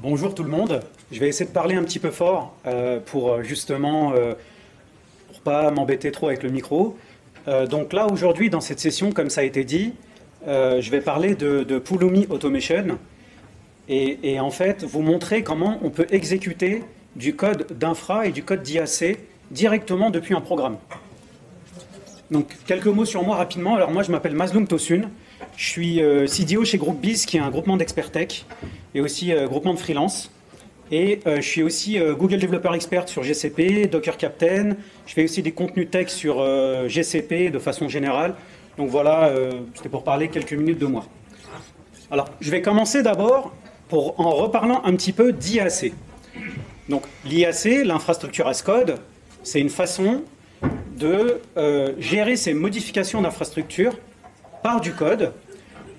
Bonjour tout le monde. Je vais essayer de parler un petit peu fort pour justement pour pas m'embêter trop avec le micro. Donc là aujourd'hui dans cette session, comme ça a été dit, je vais parler de Pulumi Automation et en fait vous montrer comment on peut exécuter du code d'infra et du code d'IAC directement depuis un programme. Donc quelques mots sur moi rapidement. Alors moi je m'appelle Mazloum Tosun, je suis CDO chez GroupBiz qui est un groupement d'experts tech et aussi groupement de freelance. Et je suis aussi Google Developer Expert sur GCP, Docker Captain. Je fais aussi des contenus tech sur GCP de façon générale. Donc voilà, c'était pour parler quelques minutes de moi. Alors, je vais commencer d'abord en reparlant un petit peu d'IAC. Donc l'IAC, l'infrastructure as code, c'est une façon de gérer ces modifications d'infrastructure par du code.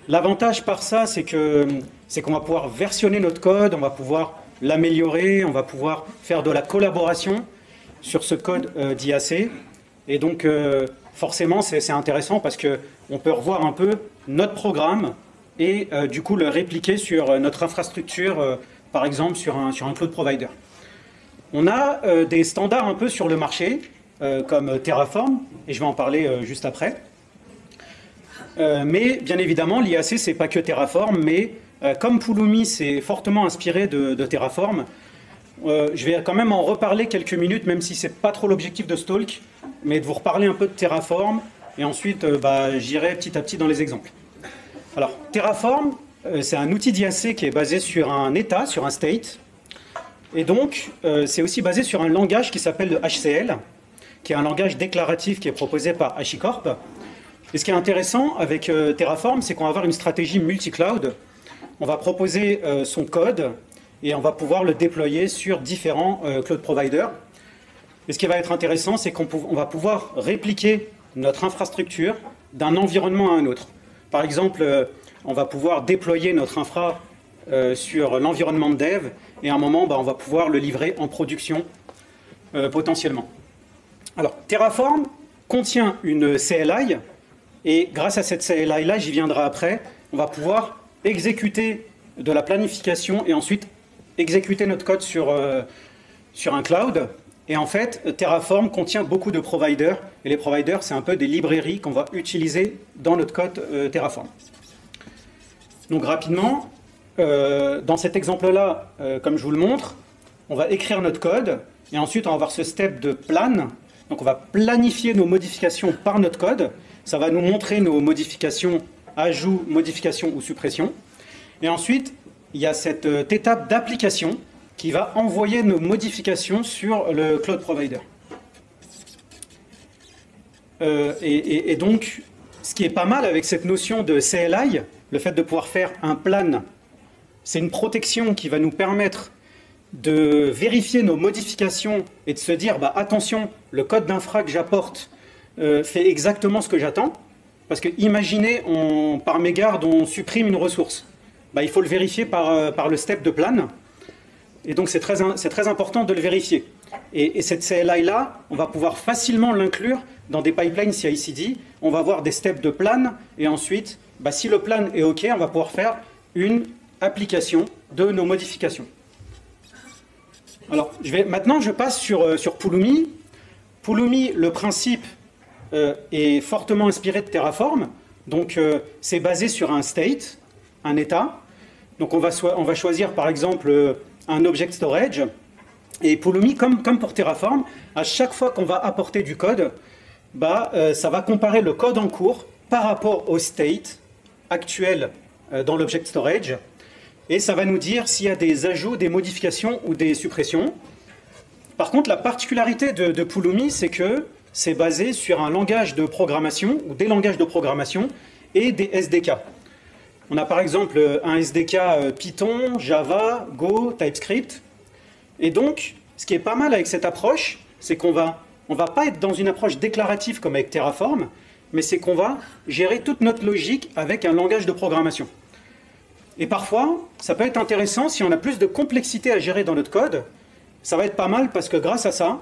L'avantage par ça, c'est qu'on va pouvoir versionner notre code, on va pouvoir l'améliorer, on va pouvoir faire de la collaboration sur ce code d'IAC. Et donc, forcément, c'est intéressant parce qu'on peut revoir un peu notre programme et du coup le répliquer sur notre infrastructure, par exemple sur un cloud provider. On a des standards un peu sur le marché, comme Terraform, et je vais en parler juste après. Mais bien évidemment, l'IAC, c'est pas que Terraform, mais comme Pulumi s'est fortement inspiré de Terraform, je vais quand même en reparler quelques minutes, même si c'est pas trop l'objectif de ce talk, mais de vous reparler un peu de Terraform, et ensuite j'irai petit à petit dans les exemples. Alors, Terraform, c'est un outil d'IAC qui est basé sur un état, sur un state, et donc c'est aussi basé sur un langage qui s'appelle le HCL, qui est un langage déclaratif qui est proposé par HashiCorp. Et ce qui est intéressant avec Terraform, c'est qu'on va avoir une stratégie multi-cloud. On va proposer son code et on va pouvoir le déployer sur différents cloud providers. Et ce qui va être intéressant, c'est qu'on va pouvoir répliquer notre infrastructure d'un environnement à un autre. Par exemple, on va pouvoir déployer notre infra sur l'environnement de dev et à un moment, on va pouvoir le livrer en production potentiellement. Alors, Terraform contient une CLI. Et grâce à cette CLI-là, j'y viendrai après, on va pouvoir exécuter de la planification et ensuite exécuter notre code sur un cloud. Et en fait, Terraform contient beaucoup de providers. Et les providers, c'est un peu des librairies qu'on va utiliser dans notre code Terraform. Donc rapidement, dans cet exemple-là, comme je vous le montre, on va écrire notre code. Et ensuite, on va avoir ce step de plan. Donc on va planifier nos modifications par notre code. Ça va nous montrer nos modifications, ajouts, modifications ou suppressions. Et ensuite, il y a cette étape d'application qui va envoyer nos modifications sur le cloud provider. Et donc, ce qui est pas mal avec cette notion de CLI, le fait de pouvoir faire un plan, c'est une protection qui va nous permettre de vérifier nos modifications et de se dire, attention, le code d'infra que j'apporte fait exactement ce que j'attends. Parce que imaginez, par mégarde, on supprime une ressource. Il faut le vérifier par le step de plan. Et donc c'est très important de le vérifier. Et cette CLI-là, on va pouvoir facilement l'inclure dans des pipelines CI/CD. On va avoir des steps de plan. Et ensuite, si le plan est OK, on va pouvoir faire une application de nos modifications. Alors, maintenant, je passe sur Pulumi. Pulumi, le principe est fortement inspiré de Terraform. Donc, c'est basé sur un state, un état. Donc, on va choisir, par exemple, un object storage. Et Pulumi, comme pour Terraform, à chaque fois qu'on va apporter du code, ça va comparer le code en cours par rapport au state actuel dans l'object storage. Et ça va nous dire s'il y a des ajouts, des modifications ou des suppressions. Par contre, la particularité de Pulumi, c'est que c'est basé sur un langage de programmation ou des langages de programmation et des SDK. On a par exemple un SDK Python, Java, Go, TypeScript. Et donc, ce qui est pas mal avec cette approche, c'est qu'on va pas être dans une approche déclarative comme avec Terraform, mais c'est qu'on va gérer toute notre logique avec un langage de programmation. Et parfois, ça peut être intéressant si on a plus de complexité à gérer dans notre code. Ça va être pas mal parce que grâce à ça,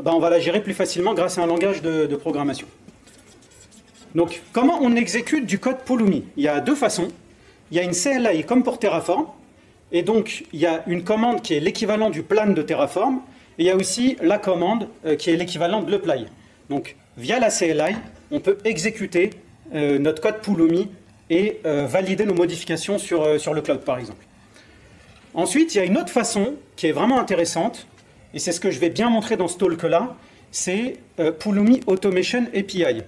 on va la gérer plus facilement grâce à un langage de programmation. Donc, comment on exécute du code Pulumi? Il y a deux façons. Il y a une CLI comme pour Terraform, Et donc, il y a une commande qui est l'équivalent du plan de Terraform, et il y a aussi la commande qui est l'équivalent de l'Apply. Donc, via la CLI, on peut exécuter notre code Pulumi et valider nos modifications sur le cloud, par exemple. Ensuite, il y a une autre façon qui est vraiment intéressante, et c'est ce que je vais bien montrer dans ce talk-là, c'est Pulumi Automation API.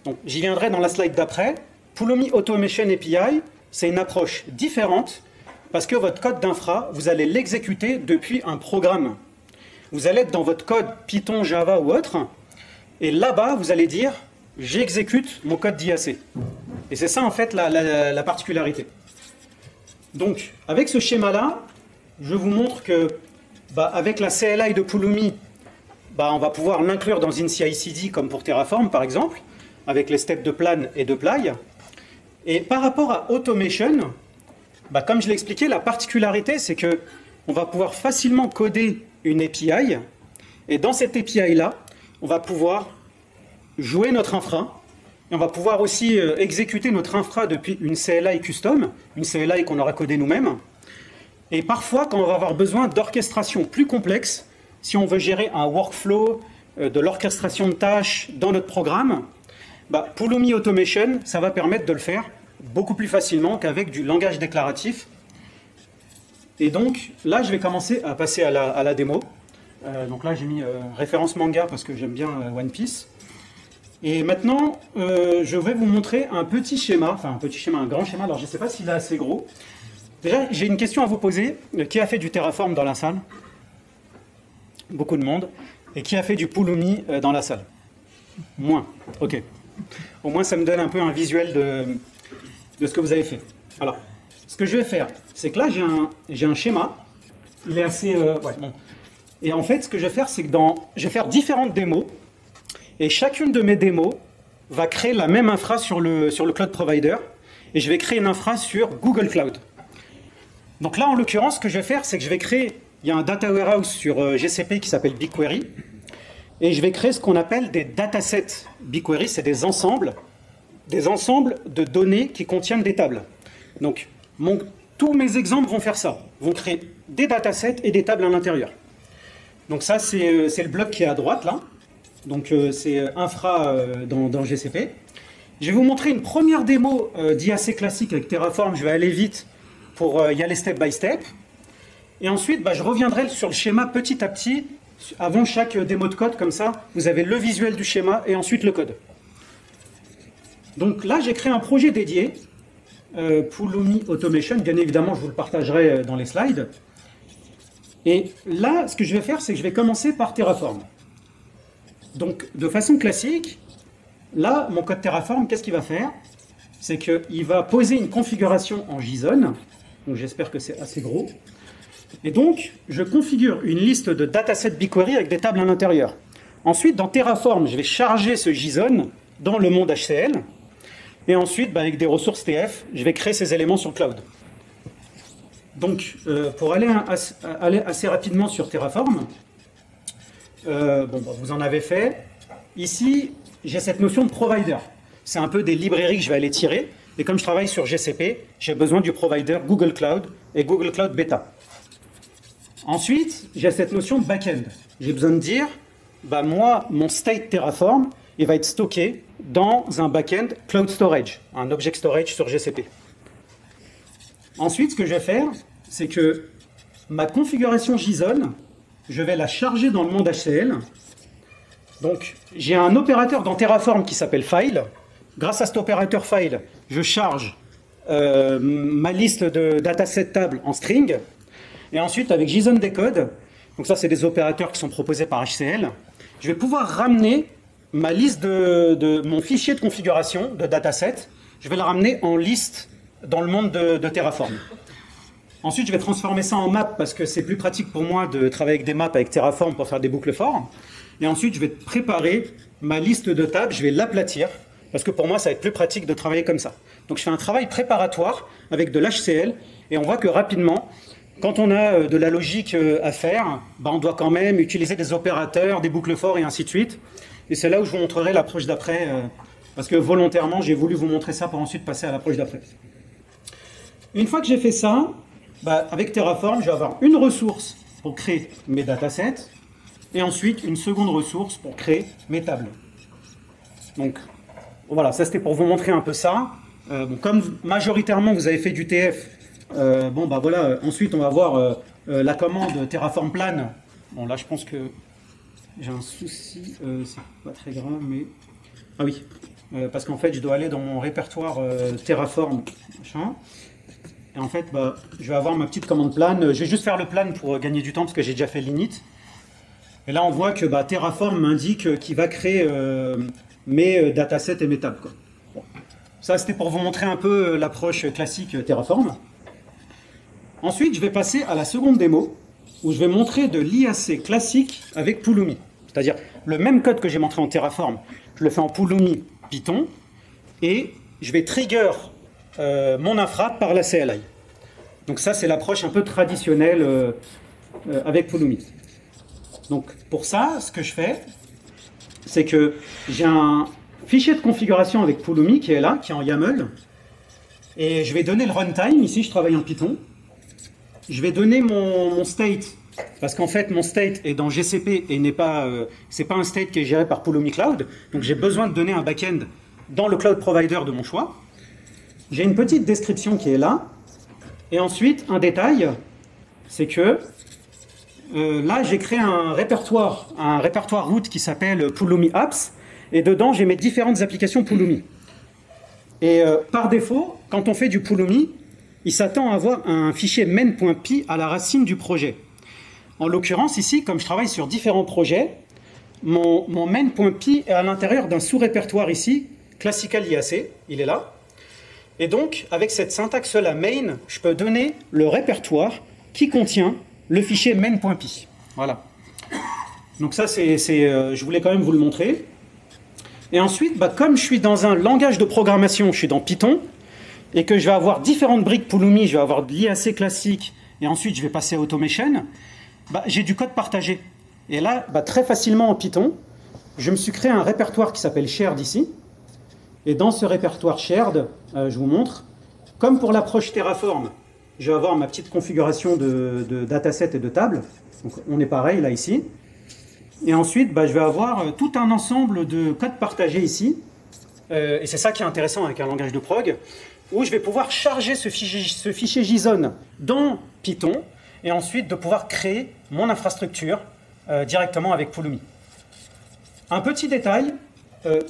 Donc, j'y viendrai dans la slide d'après. Pulumi Automation API, c'est une approche différente parce que votre code d'infra, vous allez l'exécuter depuis un programme. Vous allez être dans votre code Python, Java ou autre, et là-bas, vous allez dire « j'exécute mon code d'IAC ». Et c'est ça, en fait, la particularité. Donc, avec ce schéma-là, je vous montre que, avec la CLI de Pulumi, on va pouvoir l'inclure dans une CI/CD comme pour Terraform, par exemple, avec les steps de plan et de ply. Et par rapport à Automation, comme je l'ai expliqué, la particularité, c'est qu'on va pouvoir facilement coder une API. Et dans cette API-là, on va pouvoir jouer notre infra. Et on va pouvoir aussi exécuter notre infra depuis une CLI custom, une CLI qu'on aura codée nous-mêmes. Et parfois, quand on va avoir besoin d'orchestration plus complexe, si on veut gérer un workflow, de l'orchestration de tâches dans notre programme, Pulumi Automation, ça va permettre de le faire beaucoup plus facilement qu'avec du langage déclaratif. Et donc, là, je vais commencer à passer à la démo. Donc là, j'ai mis référence manga parce que j'aime bien One Piece. Et maintenant, je vais vous montrer un petit schéma, un grand schéma. Alors, je ne sais pas s'il est assez gros. Déjà, j'ai une question à vous poser. Qui a fait du Terraform dans la salle? Beaucoup de monde. Et qui a fait du Pulumi dans la salle? Moins. Ok. Au moins, ça me donne un peu un visuel de ce que vous avez fait. Alors, ce que je vais faire, c'est que là, j'ai un schéma. Il est assez... bon. Et en fait, ce que je vais faire, c'est que je vais faire différentes démos. Et chacune de mes démos va créer la même infra sur le cloud provider. Et je vais créer une infra sur Google Cloud. Donc là, en l'occurrence, ce que je vais faire, c'est que je vais créer... Il y a un data warehouse sur GCP qui s'appelle BigQuery. Et je vais créer ce qu'on appelle des datasets. BigQuery, c'est des ensembles de données qui contiennent des tables. Donc, tous mes exemples vont faire ça. Vont créer des datasets et des tables à l'intérieur. Donc ça, c'est le bloc qui est à droite, là. Donc, c'est infra dans GCP. Je vais vous montrer une première démo d'IAC classique avec Terraform. Je vais aller vite pour y aller step by step. Et ensuite, je reviendrai sur le schéma petit à petit, avant chaque démo de code, comme ça, vous avez le visuel du schéma et ensuite le code. Donc là, j'ai créé un projet dédié, Pulumi Automation, bien évidemment, je vous le partagerai dans les slides. Et là, ce que je vais faire, c'est que je vais commencer par Terraform. Donc, de façon classique, là, mon code Terraform, qu'est-ce qu'il va faire? C'est qu'il va poser une configuration en JSON, donc j'espère que c'est assez gros. Et donc, je configure une liste de datasets BigQuery avec des tables à l'intérieur. Ensuite, dans Terraform, je vais charger ce JSON dans le monde HCL. Et ensuite, avec des ressources TF, je vais créer ces éléments sur le cloud. Donc, pour aller assez rapidement sur Terraform, vous en avez fait. Ici, j'ai cette notion de provider. C'est un peu des librairies que je vais aller tirer. Et comme je travaille sur GCP, j'ai besoin du provider Google Cloud et Google Cloud Beta. Ensuite, j'ai cette notion de back-end. J'ai besoin de dire, moi, mon state Terraform, il va être stocké dans un back-end Cloud Storage, un object storage sur GCP. Ensuite, ce que je vais faire, c'est que ma configuration JSON, je vais la charger dans le monde HCL. Donc, j'ai un opérateur dans Terraform qui s'appelle file. Grâce à cet opérateur file, je charge ma liste de dataset tables en string. Et ensuite, avec JSON Decode, donc ça, c'est des opérateurs qui sont proposés par HCL, je vais pouvoir ramener ma liste de mon fichier de configuration de dataset, je vais la ramener en liste dans le monde de Terraform. Ensuite, je vais transformer ça en map parce que c'est plus pratique pour moi de travailler avec des maps avec Terraform pour faire des boucles forts. Et ensuite, je vais préparer ma liste de tables, je vais l'aplatir parce que pour moi, ça va être plus pratique de travailler comme ça. Donc, je fais un travail préparatoire avec de l'HCL et on voit que rapidement, quand on a de la logique à faire, on doit quand même utiliser des opérateurs, des boucles forts et ainsi de suite. Et c'est là où je vous montrerai l'approche d'après, parce que volontairement, j'ai voulu vous montrer ça pour ensuite passer à l'approche d'après. Une fois que j'ai fait ça, avec Terraform, je vais avoir une ressource pour créer mes datasets et ensuite une seconde ressource pour créer mes tables. Donc voilà, ça c'était pour vous montrer un peu ça. Comme majoritairement vous avez fait du TF, voilà, ensuite on va voir la commande Terraform Plan. Bon là je pense que j'ai un souci, c'est pas très grave, mais... Ah oui, parce qu'en fait je dois aller dans mon répertoire Terraform, machin. Et en fait, je vais avoir ma petite commande plan. Je vais juste faire le plan pour gagner du temps parce que j'ai déjà fait l'init. Et là, on voit que Terraform m'indique qu'il va créer mes datasets et mes tables, quoi. Bon. Ça, c'était pour vous montrer un peu l'approche classique Terraform. Ensuite, je vais passer à la seconde démo où je vais montrer de l'IAC classique avec Pulumi. C'est-à-dire le même code que j'ai montré en Terraform, je le fais en Pulumi Python et je vais trigger mon infra par la CLI. Donc ça, c'est l'approche un peu traditionnelle avec Pulumi. Donc pour ça, ce que je fais, c'est que j'ai un fichier de configuration avec Pulumi qui est là, qui est en YAML, et je vais donner le runtime. Ici, je travaille en Python. Je vais donner mon state, parce qu'en fait, mon state est dans GCP et c'est pas un state qui est géré par Pulumi Cloud. Donc j'ai besoin de donner un backend dans le cloud provider de mon choix. J'ai une petite description qui est là. Et ensuite, un détail, c'est que là, j'ai créé un répertoire root qui s'appelle Pulumi Apps. Et dedans, j'ai mes différentes applications Pulumi. Et par défaut, quand on fait du Pulumi, il s'attend à avoir un fichier main.py à la racine du projet. En l'occurrence, ici, comme je travaille sur différents projets, mon main.py est à l'intérieur d'un sous-répertoire ici, Classical IAC, il est là. Et donc, avec cette syntaxe-là, main, je peux donner le répertoire qui contient le fichier main.py. Voilà. Donc ça, je voulais quand même vous le montrer. Et ensuite, comme je suis dans un langage de programmation, je suis dans Python, et que je vais avoir différentes briques Pulumi, je vais avoir de l'IAC classique, et ensuite je vais passer à Automation, j'ai du code partagé. Et là, très facilement en Python, je me suis créé un répertoire qui s'appelle shared ici. Et dans ce répertoire shared, je vous montre, comme pour l'approche Terraform, je vais avoir ma petite configuration de dataset et de table. Donc on est pareil là ici. Et ensuite, je vais avoir tout un ensemble de codes partagés ici. Et c'est ça qui est intéressant avec un langage de prog, où je vais pouvoir charger ce fichier JSON dans Python, et ensuite de pouvoir créer mon infrastructure directement avec Pulumi. Un petit détail,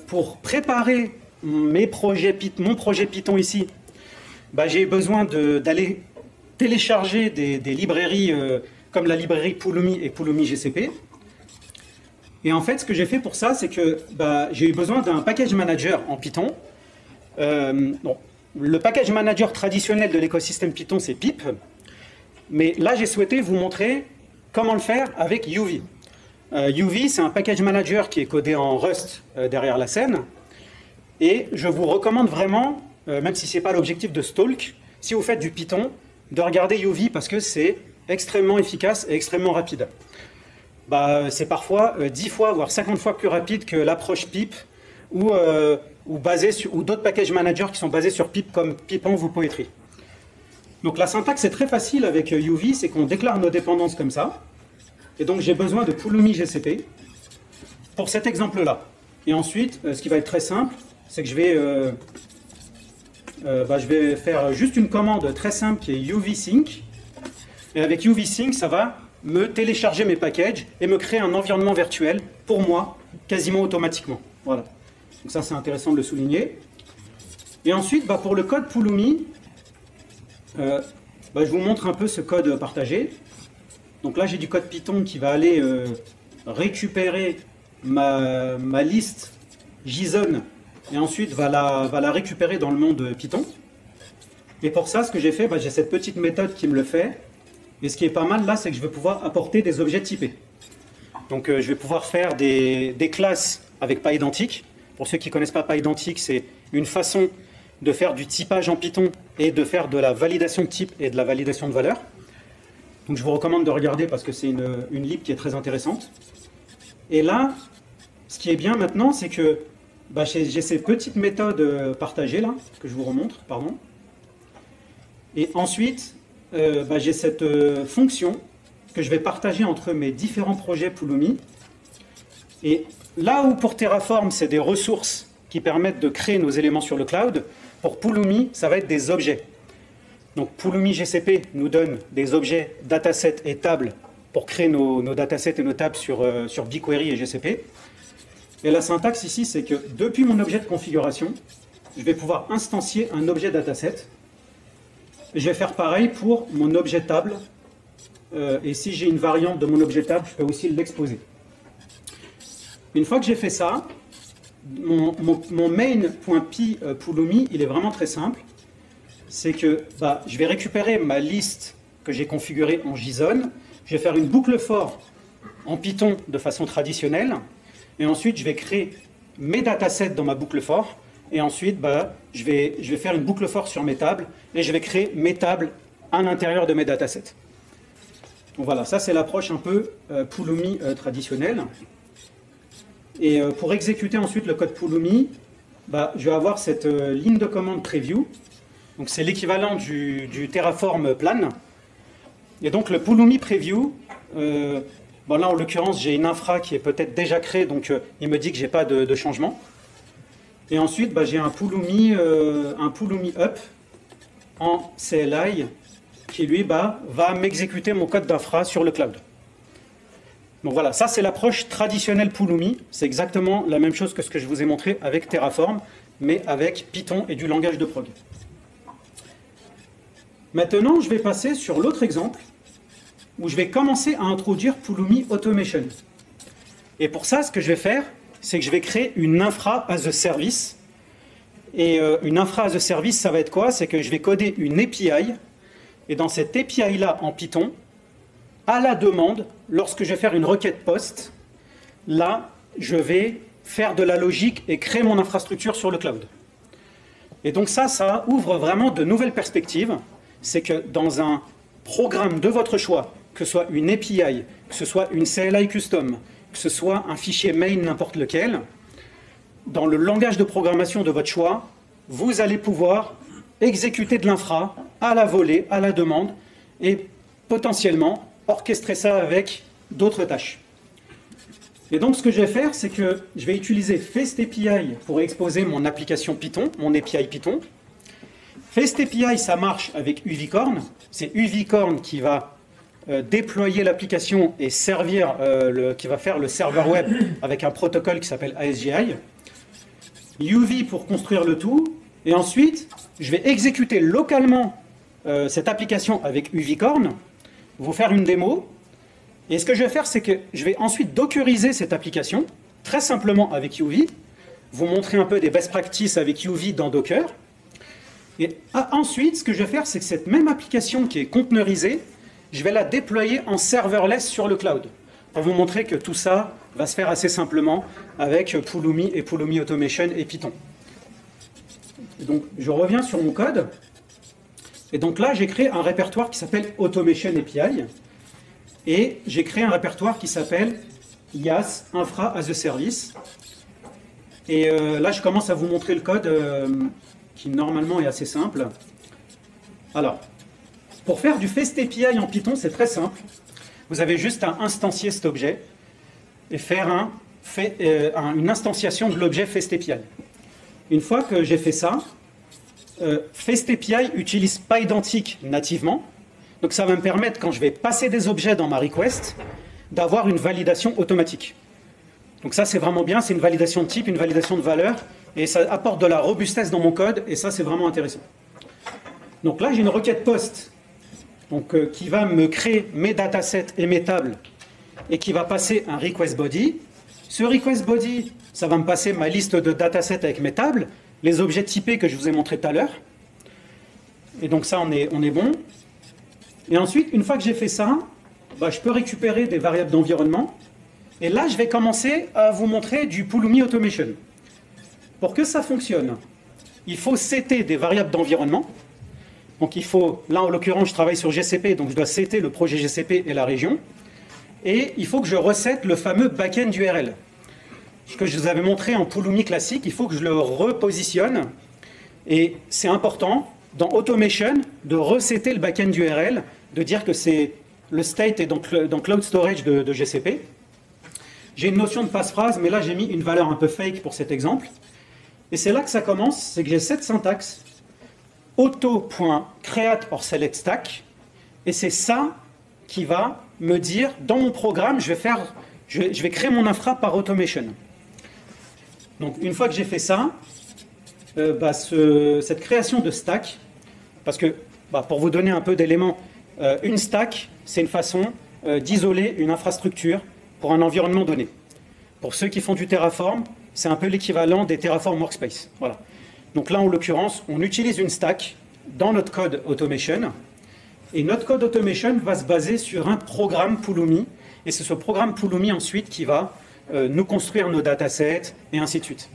pour préparer mon projet Python ici, j'ai besoin d'aller télécharger des librairies comme la librairie Pulumi et Pulumi GCP. Et en fait, ce que j'ai fait pour ça, c'est que j'ai eu besoin d'un package manager en Python. Le package manager traditionnel de l'écosystème Python, c'est pip. Mais là, j'ai souhaité vous montrer comment le faire avec UV. UV, c'est un package manager qui est codé en Rust derrière la scène. Et je vous recommande vraiment, même si ce n'est pas l'objectif de Stalk, si vous faites du Python, de regarder UV parce que c'est extrêmement efficace et extrêmement rapide. C'est parfois 10 fois, voire 50 fois plus rapide que l'approche pip ou d'autres package managers qui sont basés sur pip comme Pipenv ou Poetry. Donc la syntaxe est très facile avec UV, c'est qu'on déclare nos dépendances comme ça. Et donc j'ai besoin de Pulumi GCP pour cet exemple-là. Et ensuite, ce qui va être très simple, c'est que je vais faire juste une commande très simple qui est UV-sync. Et avec UV-sync, ça va me télécharger mes packages et me créer un environnement virtuel pour moi, quasiment automatiquement. Voilà. Donc ça, c'est intéressant de le souligner. Et ensuite, pour le code Pulumi, je vous montre un peu ce code partagé. Donc là, j'ai du code Python qui va aller récupérer ma liste JSON et ensuite va la récupérer dans le monde Python. Et pour ça, ce que j'ai fait, j'ai cette petite méthode qui me le fait. Et ce qui est pas mal là, c'est que je vais pouvoir apporter des objets typés. Donc je vais pouvoir faire des classes avec pas identique. Pour ceux qui ne connaissent pas identique, c'est une façon de faire du typage en Python et de faire de la validation de type et de la validation de valeur. Donc je vous recommande de regarder parce que c'est une lib qui est très intéressante. Et là, ce qui est bien maintenant, c'est que j'ai ces petites méthodes partagées là, que je vous remontre, pardon. Et ensuite, j'ai cette fonction que je vais partager entre mes différents projets Pulumi. Et là où pour Terraform, c'est des ressources qui permettent de créer nos éléments sur le cloud, pour Pulumi, ça va être des objets. Donc Pulumi GCP nous donne des objets datasets et tables pour créer nos datasets et nos tables sur BigQuery et GCP. Et la syntaxe ici, c'est que depuis mon objet de configuration, je vais pouvoir instancier un objet dataset. Et je vais faire pareil pour mon objet table. Et si j'ai une variante de mon objet table, je peux aussi l'exposer. Une fois que j'ai fait ça, mon main.py Pulumi, il est vraiment très simple. C'est que je vais récupérer ma liste que j'ai configurée en JSON. Je vais faire une boucle for en Python de façon traditionnelle. Et ensuite, je vais créer mes datasets dans ma boucle for. Et ensuite, je vais faire une boucle for sur mes tables. Et je vais créer mes tables à l'intérieur de mes datasets. Donc voilà, ça c'est l'approche un peu Pulumi traditionnelle. Et pour exécuter ensuite le code Pulumi, je vais avoir cette ligne de commande preview. Donc c'est l'équivalent du Terraform plan. Et donc le Pulumi preview, là en l'occurrence j'ai une infra qui est peut-être déjà créée, donc il me dit que j'ai pas de changement. Et ensuite j'ai un Pulumi up en CLI qui lui va m'exécuter mon code d'infra sur le cloud. Donc voilà, ça c'est l'approche traditionnelle Pulumi. C'est exactement la même chose que ce que je vous ai montré avec Terraform, mais avec Python et du langage de prog. Maintenant, je vais passer sur l'autre exemple, où je vais commencer à introduire Pulumi Automation. Et pour ça, ce que je vais faire, c'est que je vais créer une infra as a service. Et une infra as a service, ça va être quoi? C'est que je vais coder une API, et dans cette API-là, en Python, à la demande, lorsque je vais faire une requête POST, là, je vais faire de la logique et créer mon infrastructure sur le cloud. Et donc ça ouvre vraiment de nouvelles perspectives. C'est que dans un programme de votre choix, que ce soit une API, que ce soit une CLI custom, que ce soit un fichier main n'importe lequel, dans le langage de programmation de votre choix, vous allez pouvoir exécuter de l'infra à la volée, à la demande, et potentiellement orchestrer ça avec d'autres tâches. Et donc ce que je vais faire, c'est que je vais utiliser FastAPI pour exposer mon application Python, mon API Python. FastAPI, ça marche avec UVcorn. C'est UVcorn qui va déployer l'application et servir, qui va faire le serveur web avec un protocole qui s'appelle ASGI. UV pour construire le tout. Et ensuite, je vais exécuter localement cette application avec UVcorn, vous faire une démo. Et ce que je vais faire, c'est que je vais ensuite dockeriser cette application, très simplement avec UV, vous montrer un peu des best practices avec UV dans Docker. Et ensuite, ce que je vais faire, c'est que cette même application qui est conteneurisée, je vais la déployer en serverless sur le cloud, pour vous montrer que tout ça va se faire assez simplement avec Pulumi et Pulumi Automation et Python. Et donc, je reviens sur mon code. Et donc là, j'ai créé un répertoire qui s'appelle Automation API. Et j'ai créé un répertoire qui s'appelle IaaS, Infra as a Service. Et là, je commence à vous montrer le code qui normalement est assez simple. Alors, pour faire du FastAPI en Python, c'est très simple. Vous avez juste à instancier cet objet et faire une instanciation de l'objet FastAPI. Une fois que j'ai fait ça, FastAPI n'utilise pas identique nativement. Donc ça va me permettre, quand je vais passer des objets dans ma request, d'avoir une validation automatique. Donc ça, c'est vraiment bien. C'est une validation de type, une validation de valeur. Et ça apporte de la robustesse dans mon code. Et ça, c'est vraiment intéressant. Donc là, j'ai une requête POST qui va me créer mes datasets et mes tables et qui va passer un request body. Ce request body, ça va me passer ma liste de datasets avec mes tables, les objets typés que je vous ai montrés tout à l'heure. Et donc ça, on est bon. Et ensuite, une fois que j'ai fait ça, je peux récupérer des variables d'environnement. Et là, je vais commencer à vous montrer du Pulumi Automation. Pour que ça fonctionne, il faut setter des variables d'environnement. Donc il faut, là en l'occurrence, je travaille sur GCP, donc je dois setter le projet GCP et la région. Et il faut que je recette le fameux backend URL. Ce que je vous avais montré en Pulumi classique, il faut que je le repositionne. Et c'est important, dans Automation, de resetter le backend URL, de dire que c'est le state est dans Cloud Storage de GCP. J'ai une notion de passphrase, mais là j'ai mis une valeur un peu fake pour cet exemple. Et c'est là que ça commence, c'est que j'ai cette syntaxe auto.create or select stack, et c'est ça qui va me dire, dans mon programme, je vais créer mon infra par automation. Donc une fois que j'ai fait ça, cette création de stack, parce que pour vous donner un peu d'éléments, une stack, c'est une façon d'isoler une infrastructure pour un environnement donné. Pour ceux qui font du Terraform, c'est un peu l'équivalent des Terraform Workspace. Voilà. Donc là, en l'occurrence, on utilise une stack dans notre code automation, et notre code automation va se baser sur un programme Pulumi, et c'est ce programme Pulumi ensuite qui va nous construire nos datasets, et ainsi de suite.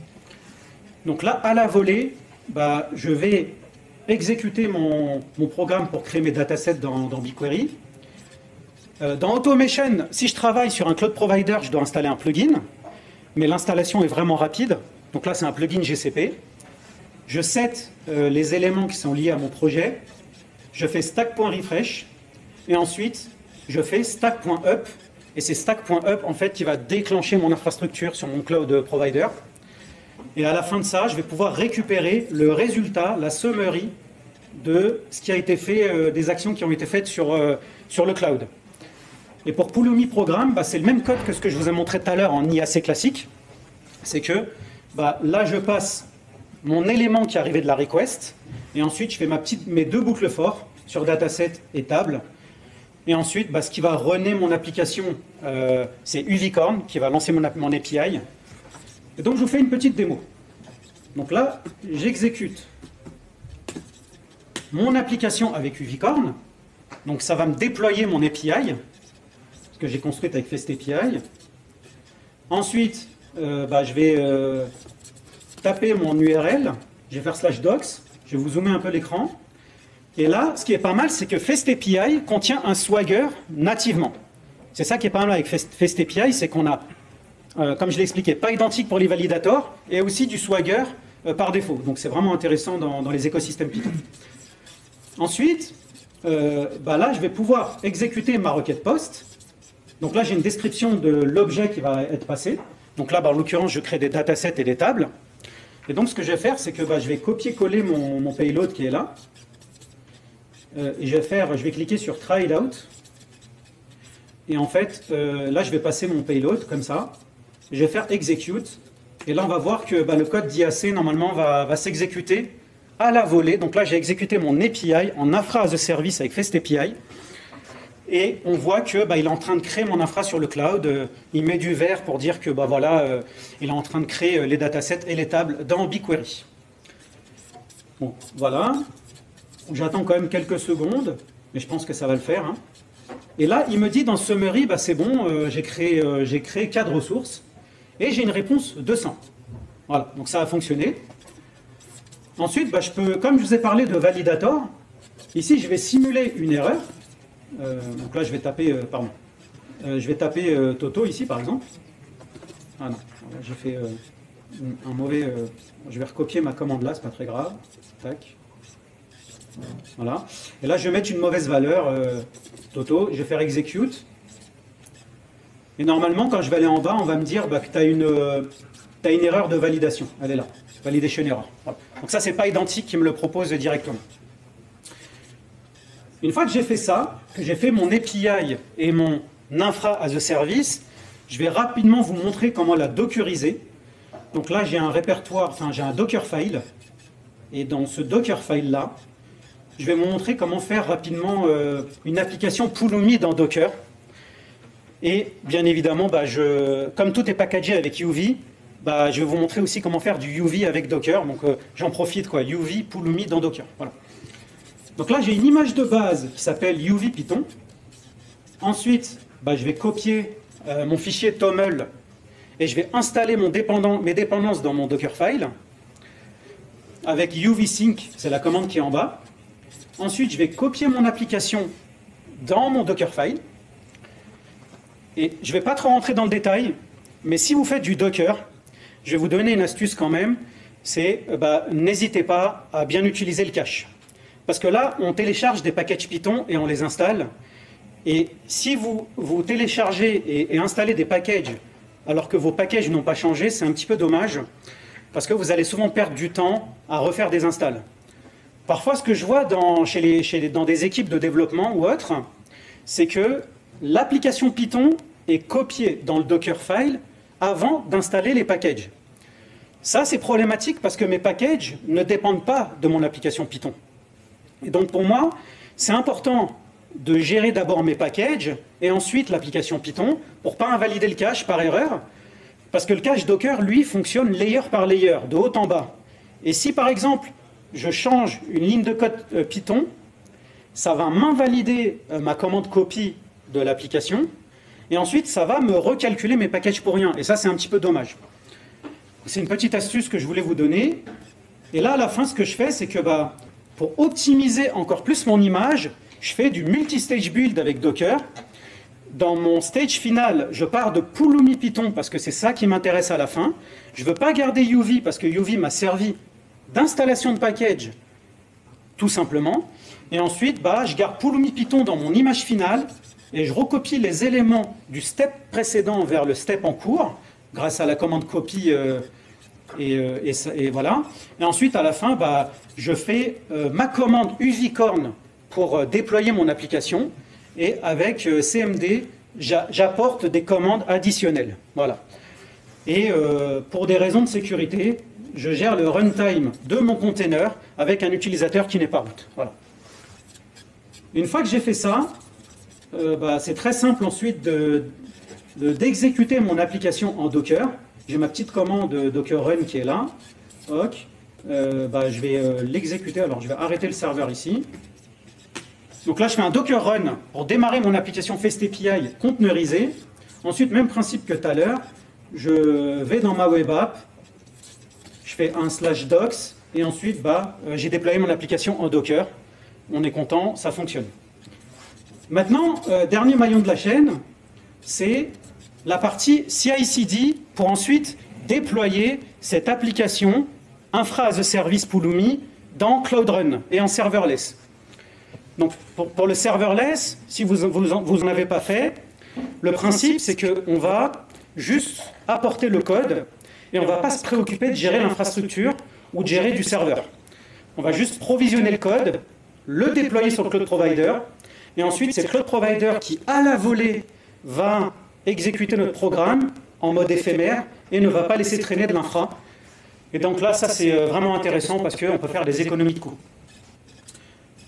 Donc là, à la volée, je vais exécuter mon programme pour créer mes datasets dans BigQuery. Dans Automation, si je travaille sur un cloud provider, je dois installer un plugin, mais l'installation est vraiment rapide. Donc là, c'est un plugin GCP. Je set les éléments qui sont liés à mon projet. Je fais stack.refresh. Et ensuite, je fais stack.up. Et c'est stack.up, en fait, qui va déclencher mon infrastructure sur mon cloud provider. Et à la fin de ça, je vais pouvoir récupérer le résultat, la summary de ce qui a été fait, des actions qui ont été faites sur le cloud. Et pour Pulumi Programme, c'est le même code que ce que je vous ai montré tout à l'heure en IAC classique. C'est que là, je passe mon élément qui est arrivé de la request, et ensuite, je fais mes deux boucles for sur dataset et table. Et ensuite, ce qui va runner mon application, c'est Uvicorn, qui va lancer mon API. Et donc, je vous fais une petite démo. Donc là, j'exécute mon application avec Uvicorn. Donc, ça va me déployer mon API, que j'ai construite avec FastAPI. Ensuite, je vais taper mon URL, je vais faire /docs, je vais vous zoomer un peu l'écran. Et là, ce qui est pas mal, c'est que FastAPI contient un Swagger nativement. C'est ça qui est pas mal avec FastAPI, c'est qu'on a, comme je l'ai expliqué, pas identique pour les validators, et aussi du Swagger par défaut. Donc c'est vraiment intéressant dans les écosystèmes Python. Ensuite, là, je vais pouvoir exécuter ma requête POST. Donc là, j'ai une description de l'objet qui va être passé. Donc là, en l'occurrence, je crée des datasets et des tables. Et donc, ce que je vais faire, c'est que je vais copier-coller mon payload qui est là. Et je vais cliquer sur Try It Out. Et en fait, là, je vais passer mon payload comme ça. Je vais faire Execute. Et là, on va voir que le code d'IAC, normalement, va s'exécuter à la volée. Donc là, j'ai exécuté mon API en infra as a service avec FastAPI. Et on voit que il est en train de créer mon infra sur le cloud. Il met du vert pour dire que il est en train de créer les datasets et les tables dans BigQuery. Bon, voilà. J'attends quand même quelques secondes, mais je pense que ça va le faire. Hein. Et là, il me dit dans Summary, c'est bon, j'ai créé 4 ressources et j'ai une réponse 200. Voilà, donc ça a fonctionné. Ensuite, comme je vous ai parlé de validator, ici, je vais simuler une erreur. Donc là, je vais taper, Toto ici, par exemple. Ah non, j'ai fait un mauvais... je vais recopier ma commande là, c'est pas très grave. Tac. Voilà. Et là, je vais mettre une mauvaise valeur, Toto. Je vais faire execute. Et normalement, quand je vais aller en bas, on va me dire que tu as une erreur de validation. Elle est là. Validation error. Voilà. Donc ça, c'est pas identique qui me le propose directement. Une fois que j'ai fait ça, que j'ai fait mon API et mon infra as a service, je vais rapidement vous montrer comment la dockeriser. Donc là, j'ai un répertoire, j'ai un Dockerfile. Et dans ce Dockerfile-là, je vais vous montrer comment faire rapidement une application Pulumi dans Docker. Et bien évidemment, comme tout est packagé avec UV, je vais vous montrer aussi comment faire du UV avec Docker. Donc j'en profite, UV Pulumi dans Docker. Voilà. Donc là, j'ai une image de base qui s'appelle UV Python. Ensuite, je vais copier mon fichier toml et je vais installer mes dépendances dans mon Dockerfile avec UVsync, c'est la commande qui est en bas. Ensuite, je vais copier mon application dans mon Dockerfile. Et je ne vais pas trop rentrer dans le détail, mais si vous faites du Docker, je vais vous donner une astuce quand même, c'est n'hésitez pas à bien utiliser le cache. Parce que là, on télécharge des packages Python et on les installe. Et si vous téléchargez et installez des packages alors que vos packages n'ont pas changé, c'est un petit peu dommage, parce que vous allez souvent perdre du temps à refaire des installs. Parfois, ce que je vois dans des équipes de développement ou autres, c'est que l'application Python est copiée dans le Dockerfile avant d'installer les packages. Ça, c'est problématique parce que mes packages ne dépendent pas de mon application Python. Et donc, pour moi, c'est important de gérer d'abord mes packages et ensuite l'application Python pour ne pas invalider le cache par erreur, parce que le cache Docker, lui, fonctionne layer par layer, de haut en bas. Et si, par exemple, je change une ligne de code Python, ça va m'invalider ma commande copy de l'application, et ensuite, ça va me recalculer mes packages pour rien. Et ça, c'est un petit peu dommage. C'est une petite astuce que je voulais vous donner. Et là, à la fin, ce que je fais, c'est que pour optimiser encore plus mon image, je fais du multi-stage build avec Docker. Dans mon stage final, je pars de Pulumi Python parce que c'est ça qui m'intéresse à la fin. Je ne veux pas garder UV parce que UV m'a servi d'installation de package, tout simplement. Et ensuite, je garde Pulumi Python dans mon image finale et je recopie les éléments du step précédent vers le step en cours grâce à la commande copy et voilà. Et ensuite, à la fin, je fais ma commande uvicorn pour déployer mon application. Et avec CMD, j'apporte des commandes additionnelles. Voilà. Et pour des raisons de sécurité, je gère le runtime de mon container avec un utilisateur qui n'est pas root. Voilà. Une fois que j'ai fait ça, c'est très simple ensuite d'exécuter mon application en Docker. J'ai ma petite commande Docker Run qui est là. Ok. Je vais l'exécuter. Alors, je vais arrêter le serveur ici. Donc là, je fais un Docker Run pour démarrer mon application FastAPI conteneurisée. Ensuite, même principe que tout à l'heure, je vais dans ma web app, je fais un /docs, et ensuite, j'ai déployé mon application en Docker. On est content, ça fonctionne. Maintenant, dernier maillon de la chaîne, c'est la partie CI/CD pour ensuite déployer cette application infra as a service Pulumi dans Cloud Run et en serverless. Donc, pour le serverless, si vous en avez pas fait, le principe, c'est qu'on va juste apporter le code et on ne va pas se préoccuper de gérer l'infrastructure ou de gérer du serveur. On va juste provisionner le code, le déployer sur le cloud provider, et ensuite, c'est le cloud provider qui, à la volée, va exécuter notre programme en mode éphémère et ne va pas laisser traîner de l'infra. Et donc là, ça, c'est vraiment intéressant parce qu'on peut faire des économies de coûts.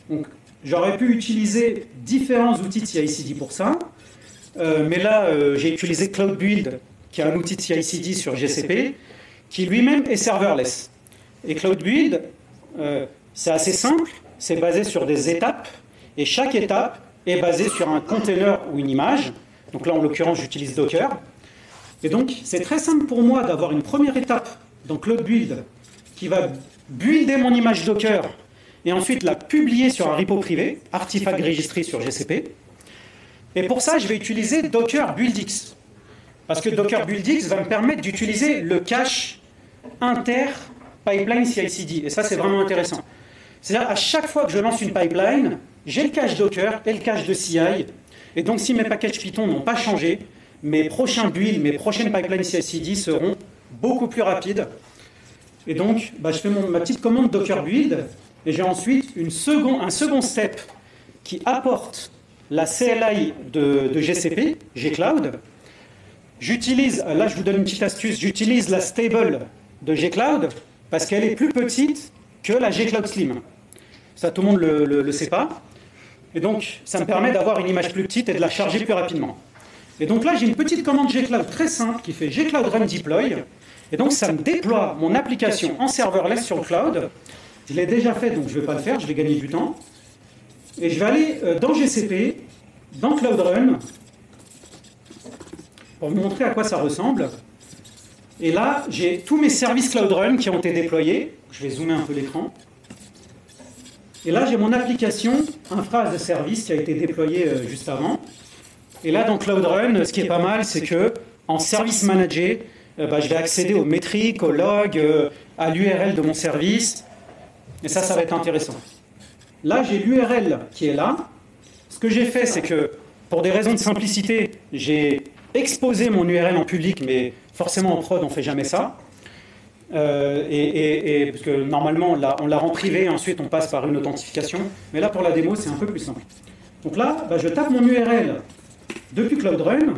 Donc, j'aurais pu utiliser différents outils de CI/CD pour ça, mais là, j'ai utilisé Cloud Build, qui est un outil de CI/CD sur GCP, qui lui-même est serverless. Et Cloud Build, c'est assez simple, c'est basé sur des étapes, et chaque étape est basée sur un container ou une image. Donc là, en l'occurrence, j'utilise Docker. Et donc, c'est très simple pour moi d'avoir une première étape dans Cloud Build qui va builder mon image Docker et ensuite la publier sur un repo privé, Artifact Registry sur GCP. Et pour ça, je vais utiliser Docker BuildX. Parce que Docker BuildX va me permettre d'utiliser le cache inter-pipeline CI/CD. Et ça, c'est vraiment intéressant. C'est-à-dire, à chaque fois que je lance une pipeline, j'ai le cache Docker et le cache de CI. Et donc, si mes packages Python n'ont pas changé, mes prochains builds, mes prochaines pipelines CI/CD seront beaucoup plus rapides. Et donc, je fais ma petite commande Docker Build. Et j'ai ensuite un second step qui apporte la CLI de GCP, Gcloud. J'utilise, là je vous donne une petite astuce, j'utilise la stable de Gcloud parce qu'elle est plus petite que la Gcloud Slim. Ça, tout le monde ne le sait pas. Et donc, ça me permet d'avoir une image plus petite et de la charger plus rapidement. Et donc là, j'ai une petite commande Gcloud très simple qui fait Gcloud Run Deploy. Et donc, ça me déploie mon application en serverless sur le cloud. Je l'ai déjà fait, donc je ne vais pas le faire, je vais gagner du temps. Et je vais aller dans GCP, dans Cloud Run, pour vous montrer à quoi ça ressemble. Et là, j'ai tous mes services Cloud Run qui ont été déployés. Je vais zoomer un peu l'écran. Et là, j'ai mon application infra as a service qui a été déployée juste avant. Et là, dans Cloud Run, ce qui est pas mal, c'est que en service manager, je vais accéder aux métriques, aux logs, à l'URL de mon service. Et ça va être intéressant. Là, j'ai l'URL qui est là. Ce que j'ai fait, c'est que, pour des raisons de simplicité, j'ai exposé mon URL en public, mais forcément en prod, on ne fait jamais ça. Parce que normalement, on la rend privée, et ensuite on passe par une authentification. Mais là, pour la démo, c'est un peu plus simple. Donc là, je tape mon URL depuis Cloud Run.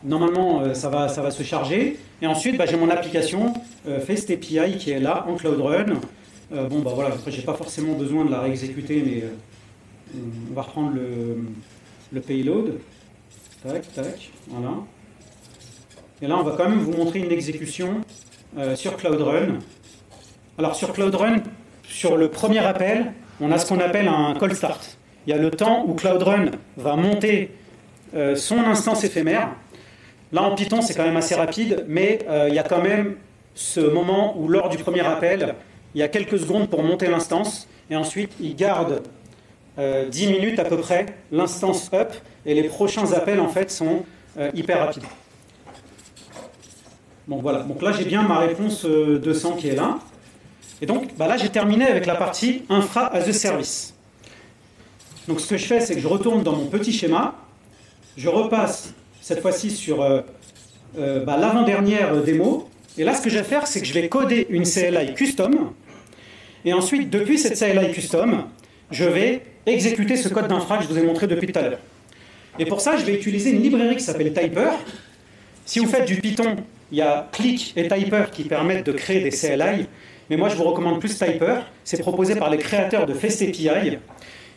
Normalement, ça va se charger. Et ensuite, j'ai mon application Fast API qui est là, en Cloud Run. Voilà, après, je n'ai pas forcément besoin de la réexécuter, mais on va reprendre le payload. Tac, tac, voilà. Et là, on va quand même vous montrer une exécution sur Cloud Run. Alors, sur Cloud Run, sur le premier appel, on a ce qu'on appelle un call start. Il y a le temps où Cloud Run va monter son instance éphémère. Là, en Python, c'est quand même assez rapide, mais il y a quand même ce moment où, lors du premier appel, il y a quelques secondes pour monter l'instance, et ensuite, il garde 10 minutes à peu près l'instance up, et les prochains appels, en fait, sont hyper rapides. Bon, voilà. Donc là, j'ai bien ma réponse 200 qui est là. Et donc, là, j'ai terminé avec la partie infra as a service. Donc, ce que je fais, c'est que je retourne dans mon petit schéma. Je repasse, cette fois-ci, sur l'avant-dernière démo. Et là, ce que je vais faire, c'est que je vais coder une CLI custom. Et ensuite, depuis cette CLI custom, je vais exécuter ce code d'infra que je vous ai montré depuis tout à l'heure. Et pour ça, je vais utiliser une librairie qui s'appelle Typer. Si vous faites du Python, il y a Click et Typer qui permettent de créer des CLI. Mais moi, je vous recommande plus Typer. C'est proposé par les créateurs de Fast API.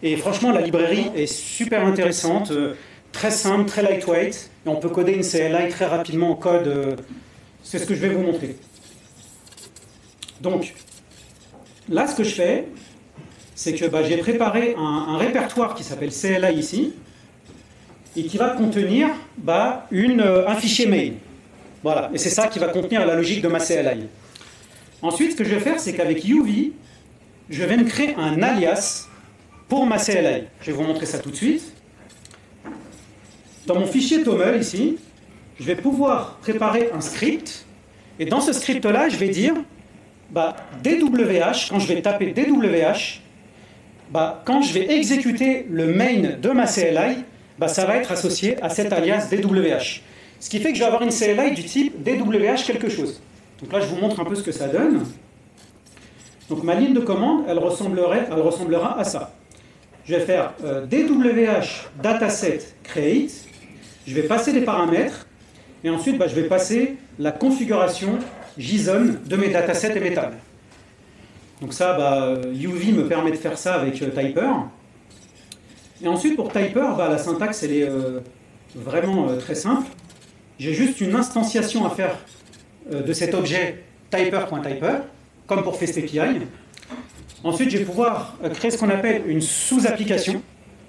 Et franchement, la librairie est super intéressante, très simple, très lightweight. Et on peut coder une CLI très rapidement en code. C'est ce que je vais vous montrer. Donc, là, ce que je fais, c'est que j'ai préparé un répertoire qui s'appelle CLI ici, et qui va contenir un fichier main. Voilà, et c'est ça qui va contenir la logique de ma CLI. Ensuite, ce que je vais faire, c'est qu'avec UV, je vais me créer un alias pour ma CLI. Je vais vous montrer ça tout de suite. Dans mon fichier TOML, ici, je vais pouvoir préparer un script, et dans ce script-là, je vais dire DWH, quand je vais taper DWH, quand je vais exécuter le main de ma CLI, ça va être associé à cet alias DWH. Ce qui fait que je vais avoir une CLI du type DWH quelque chose. Donc là, je vous montre un peu ce que ça donne. Donc ma ligne de commande, elle ressemblera à ça. Je vais faire DWH dataset create, je vais passer des paramètres, et ensuite je vais passer la configuration JSON de mes datasets et mes tables. Donc ça, UV me permet de faire ça avec Typer. Et ensuite, pour Typer, la syntaxe, elle est vraiment très simple. J'ai juste une instantiation à faire de cet objet typer.typer, comme pour Fast API. Ensuite, je vais pouvoir créer ce qu'on appelle une sous-application.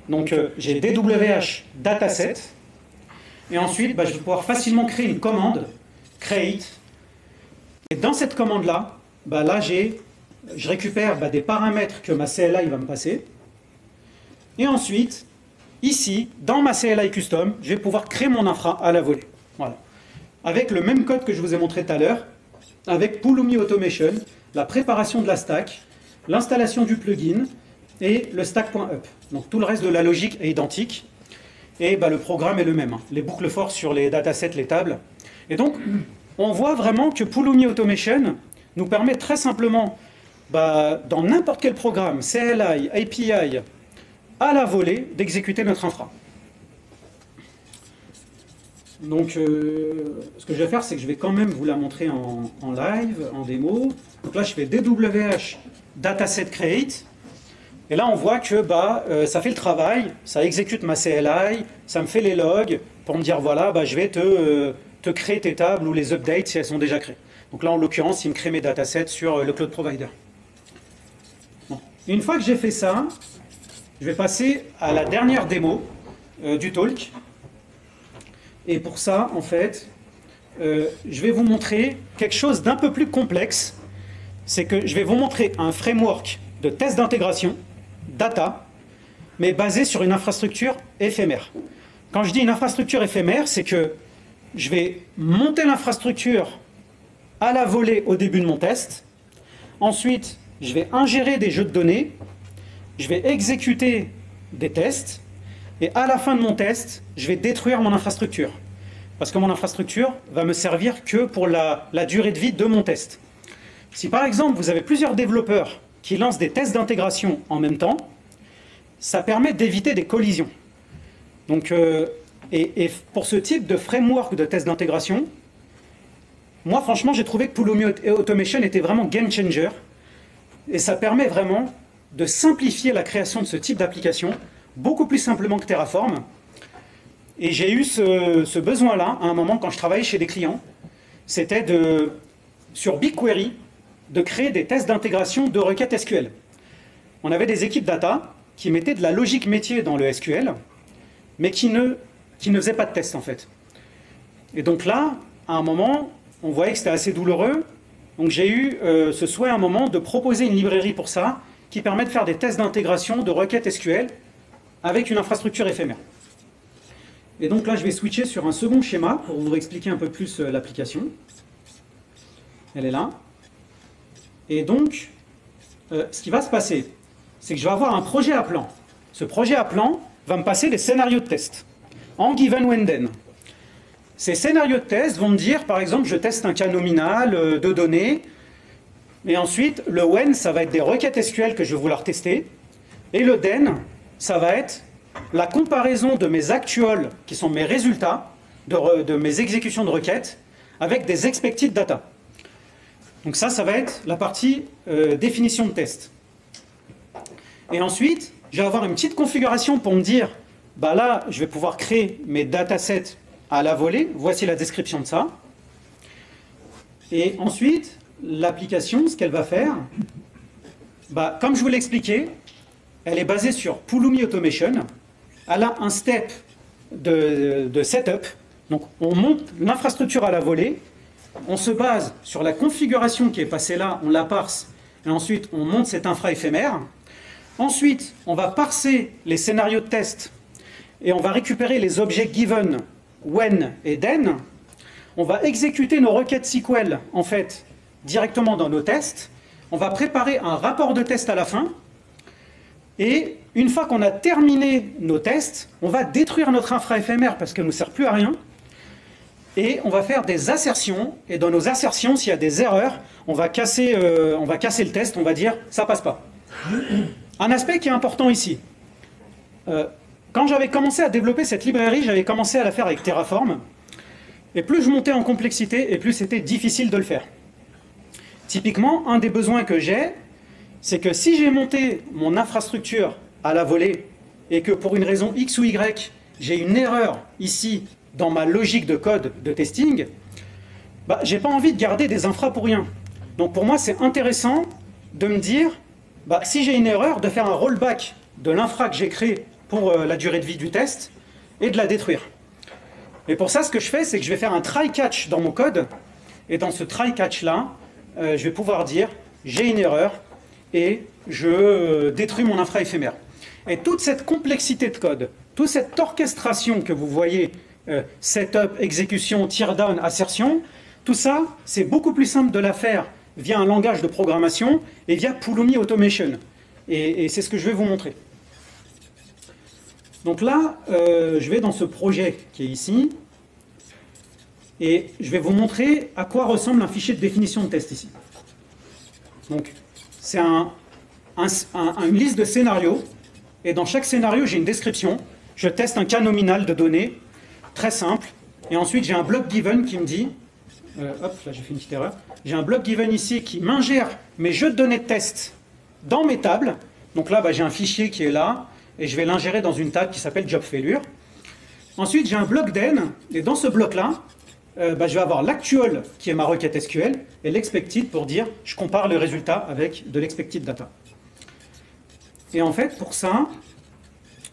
Donc, j'ai DWH dataset. Et ensuite, je vais pouvoir facilement créer une commande, create. Et dans cette commande-là, je récupère des paramètres que ma CLI va me passer. Et ensuite, ici, dans ma CLI custom, je vais pouvoir créer mon infra à la volée. Voilà. Avec le même code que je vous ai montré tout à l'heure, avec Pulumi Automation, la préparation de la stack, l'installation du plugin et le stack.up. Donc tout le reste de la logique est identique. Et le programme est le même. Les boucles for sur les datasets, les tables. Et donc, on voit vraiment que Pulumi Automation nous permet très simplement, dans n'importe quel programme, CLI, API, à la volée, d'exécuter notre infra. Donc, ce que je vais faire, c'est que je vais quand même vous la montrer en live, en démo. Donc là, je fais DWH dataset create. Et là, on voit que ça fait le travail, ça exécute ma CLI, ça me fait les logs pour me dire, voilà, je vais te créer tes tables ou les updates si elles sont déjà créées. Donc là, en l'occurrence, il me crée mes datasets sur le cloud provider. Bon. Une fois que j'ai fait ça, je vais passer à la dernière démo du talk. Et pour ça, en fait, je vais vous montrer quelque chose d'un peu plus complexe. C'est que je vais vous montrer un framework de test d'intégration, data, mais basé sur une infrastructure éphémère. Quand je dis une infrastructure éphémère, c'est que je vais monter l'infrastructure à la volée au début de mon test. Ensuite, je vais ingérer des jeux de données je vais exécuter des tests, et à la fin de mon test, je vais détruire mon infrastructure. Parce que mon infrastructure va me servir que pour la durée de vie de mon test. Si par exemple, vous avez plusieurs développeurs qui lancent des tests d'intégration en même temps, ça permet d'éviter des collisions. Donc, et pour ce type de framework de test d'intégration, moi franchement, j'ai trouvé que Pulumi Automation était vraiment game changer. Et ça permet vraiment de simplifier la création de ce type d'application, beaucoup plus simplement que Terraform. Et j'ai eu ce besoin-là, à un moment, quand je travaillais chez des clients, c'était sur BigQuery, de créer des tests d'intégration de requêtes SQL. On avait des équipes data qui mettaient de la logique métier dans le SQL, mais qui ne faisaient pas de tests, en fait. Et donc là, à un moment, on voyait que c'était assez douloureux. Donc j'ai eu ce souhait à un moment de proposer une librairie pour ça, qui permet de faire des tests d'intégration de requêtes SQL avec une infrastructure éphémère. Et donc là, je vais switcher sur un second schéma pour vous expliquer un peu plus l'application. Elle est là. Et donc, ce qui va se passer, c'est que je vais avoir un projet à plan. Ce projet à plan va me passer des scénarios de test en given when then. Ces scénarios de test vont me dire, par exemple, je teste un cas nominal de données, et ensuite, le when, ça va être des requêtes SQL que je vais vouloir tester, et le then, ça va être la comparaison de mes actuals, qui sont mes résultats, de mes exécutions de requêtes, avec des expected data. Donc ça va être la partie définition de test. Et ensuite, je vais avoir une petite configuration pour me dire, bah là, je vais pouvoir créer mes datasets à la volée. Voici la description de ça. Et ensuite, l'application, ce qu'elle va faire, bah, comme je vous l'ai expliqué, elle est basée sur Pulumi Automation. Elle a un step de setup. Donc, on monte l'infrastructure à la volée. On se base sur la configuration qui est passée là, on la parse, et ensuite on monte cette infra éphémère. Ensuite, on va parser les scénarios de test, et on va récupérer les objets given, when et then. On va exécuter nos requêtes SQL, en fait, directement dans nos tests. On va préparer un rapport de test à la fin. Et une fois qu'on a terminé nos tests, on va détruire notre infra éphémère parce qu'elle ne nous sert plus à rien. Et on va faire des assertions. Et dans nos assertions, s'il y a des erreurs, on va casser le test. On va dire « ça passe pas ». Un aspect qui est important ici. Quand j'avais commencé à développer cette librairie, j'avais commencé à la faire avec Terraform. Et plus je montais en complexité, et plus c'était difficile de le faire. Typiquement, un des besoins que j'ai, c'est que si j'ai monté mon infrastructure à la volée, et que pour une raison X ou Y, j'ai une erreur ici, dans ma logique de code de testing, bah, je n'ai pas envie de garder des infras pour rien. Donc pour moi, c'est intéressant de me dire, bah, si j'ai une erreur, de faire un rollback de l'infra que j'ai créé pour la durée de vie du test et de la détruire. Et pour ça, ce que je fais, c'est que je vais faire un try-catch dans mon code. Et dans ce try-catch-là, je vais pouvoir dire, j'ai une erreur et je détruis mon infra éphémère. Et toute cette complexité de code, toute cette orchestration que vous voyez, setup, exécution, teardown, assertion, tout ça, c'est beaucoup plus simple de la faire via un langage de programmation et via Pulumi Automation. Et c'est ce que je vais vous montrer. Donc là, je vais dans ce projet qui est ici, et je vais vous montrer à quoi ressemble un fichier de définition de test ici. Donc, c'est une liste de scénarios, et dans chaque scénario, j'ai une description. Je teste un cas nominal de données, très simple, et ensuite j'ai un block given qui me dit, hop, là j'ai fait une petite erreur, j'ai un block given ici qui m'ingère mes jeux de données de test dans mes tables. Donc là, bah, j'ai un fichier qui est là, et je vais l'ingérer dans une table qui s'appelle job failure. Ensuite, j'ai un bloc then, et dans ce bloc-là, bah, je vais avoir l'actual, qui est ma requête SQL, et l'expected pour dire, je compare le résultat avec de l'expected data. Et en fait, pour ça,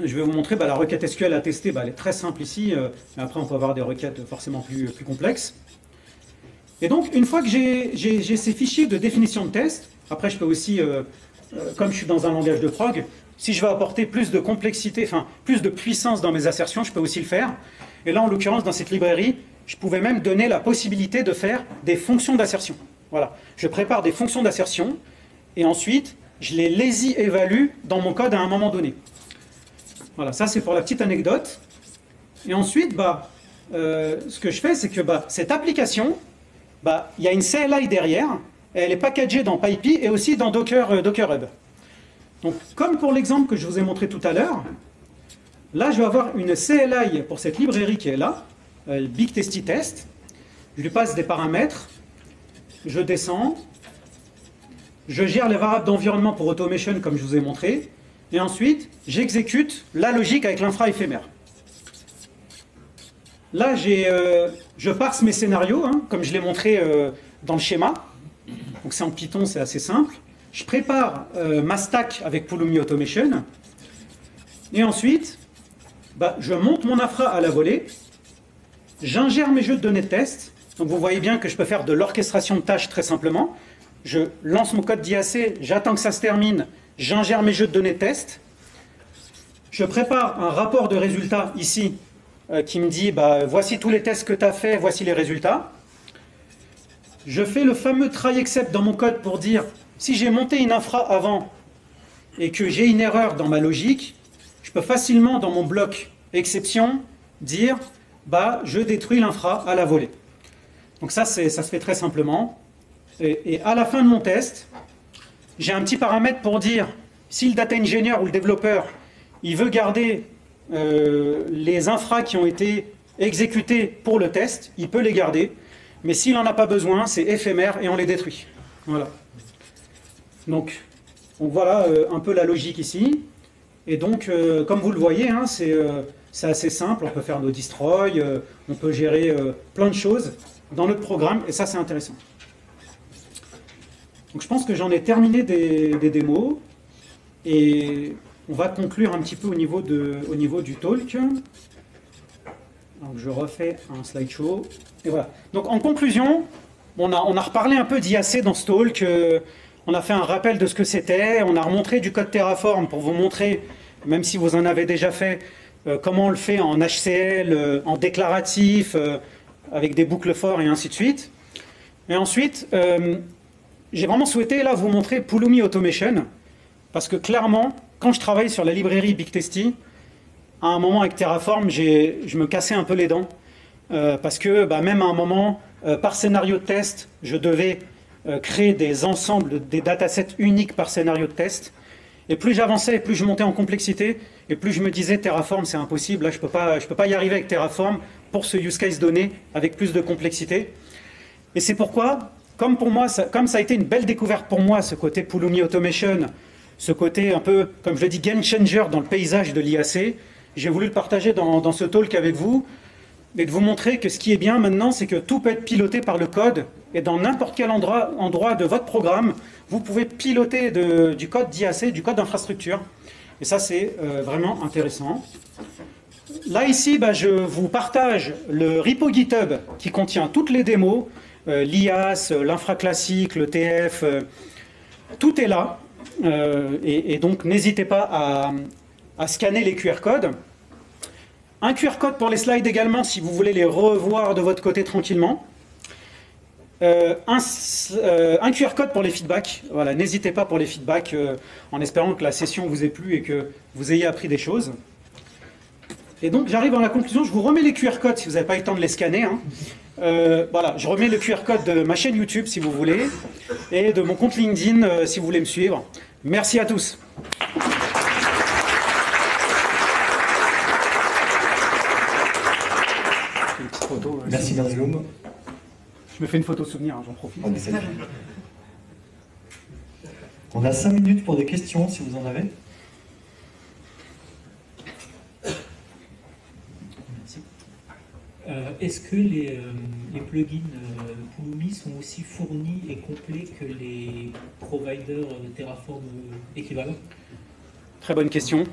je vais vous montrer bah, la requête SQL à tester, bah, elle est très simple ici, mais après on peut avoir des requêtes forcément plus complexes. Et donc, une fois que j'ai ces fichiers de définition de test, après je peux aussi, comme je suis dans un langage de prog, si je veux apporter plus de complexité, enfin plus de puissance dans mes assertions, je peux aussi le faire. Et là, en l'occurrence, dans cette librairie, je pouvais même donner la possibilité de faire des fonctions d'assertion. Voilà, je prépare des fonctions d'assertion, et ensuite, je les lazy évalue dans mon code à un moment donné. Voilà, ça c'est pour la petite anecdote. Et ensuite, ce que je fais, c'est que cette application, il y a une CLI derrière, et elle est packagée dans PyPy et aussi dans Docker Hub. Donc, comme pour l'exemple que je vous ai montré tout à l'heure, là, je vais avoir une CLI pour cette librairie qui est là, Big Testy Test. Je lui passe des paramètres, je descends, je gère les variables d'environnement pour automation comme je vous ai montré, et ensuite, j'exécute la logique avec l'infra éphémère. Là, je parse mes scénarios, comme je l'ai montré dans le schéma. Donc c'est en Python, c'est assez simple. Je prépare ma stack avec Pulumi Automation. Et ensuite, je monte mon infra à la volée. J'ingère mes jeux de données de test. Donc vous voyez bien que je peux faire de l'orchestration de tâches très simplement. Je lance mon code d'IAC, j'attends que ça se termine, j'ingère mes jeux de données de test. Je prépare un rapport de résultats ici qui me dit voici tous les tests que tu as fait, voici les résultats. Je fais le fameux try except dans mon code pour dire si j'ai monté une infra avant et que j'ai une erreur dans ma logique, je peux facilement dans mon bloc exception dire je détruis l'infra à la volée. Donc ça se fait très simplement. Et à la fin de mon test, j'ai un petit paramètre pour dire si le data engineer ou le développeur il veut garder les infras qui ont été exécutés pour le test, il peut les garder. Mais s'il n'en a pas besoin, c'est éphémère et on les détruit. Voilà. Donc voilà un peu la logique ici. Et donc, comme vous le voyez, c'est assez simple. On peut faire nos destroy, on peut gérer plein de choses dans notre programme. Et ça, c'est intéressant. Donc je pense que j'en ai terminé des démos. Et on va conclure un petit peu au niveau du talk. Donc je refais un slideshow. Et voilà. Donc en conclusion, on a reparlé un peu d'IAC dans ce talk. On a fait un rappel de ce que c'était. On a remontré du code Terraform pour vous montrer, même si vous en avez déjà fait, comment on le fait en HCL, en déclaratif, avec des boucles for et ainsi de suite. Et ensuite, j'ai vraiment souhaité là vous montrer Pulumi Automation. Parce que clairement, quand je travaille sur la librairie Big Testy, à un moment avec Terraform, je me cassais un peu les dents. Parce que même à un moment, par scénario de test, je devais créer des ensembles, des datasets uniques par scénario de test. Et plus j'avançais, plus je montais en complexité, et plus je me disais Terraform, c'est impossible, là je peux pas y arriver avec Terraform pour ce use case donné, avec plus de complexité. Et c'est pourquoi, comme ça a été une belle découverte pour moi, ce côté Pulumi Automation, ce côté un peu, comme je le dis, game changer dans le paysage de l'IAC, j'ai voulu le partager dans ce talk avec vous, et de vous montrer que ce qui est bien maintenant, c'est que tout peut être piloté par le code, et dans n'importe quel endroit de votre programme, vous pouvez piloter du code d'IAC, du code d'infrastructure. Et ça, c'est vraiment intéressant. Là, ici, je vous partage le repo GitHub qui contient toutes les démos, l'IaaS, l'infra classique, le TF, tout est là. Et donc, n'hésitez pas à scanner les QR codes. Un QR code pour les slides également, si vous voulez les revoir de votre côté tranquillement. Un QR code pour les feedbacks. Voilà, n'hésitez pas pour les feedbacks, en espérant que la session vous ait plu et que vous ayez appris des choses. Et donc, j'arrive à la conclusion. Je vous remets les QR codes si vous n'avez pas eu le temps de les scanner. Voilà, je remets le QR code de ma chaîne YouTube si vous voulez, et de mon compte LinkedIn si vous voulez me suivre. Merci à tous. Merci Benzeloum. Je me fais une photo souvenir, j'en profite. On a 5 minutes pour des questions si vous en avez. Est-ce que les plugins Pulumi sont aussi fournis et complets que les providers Terraform équivalents? Très bonne question.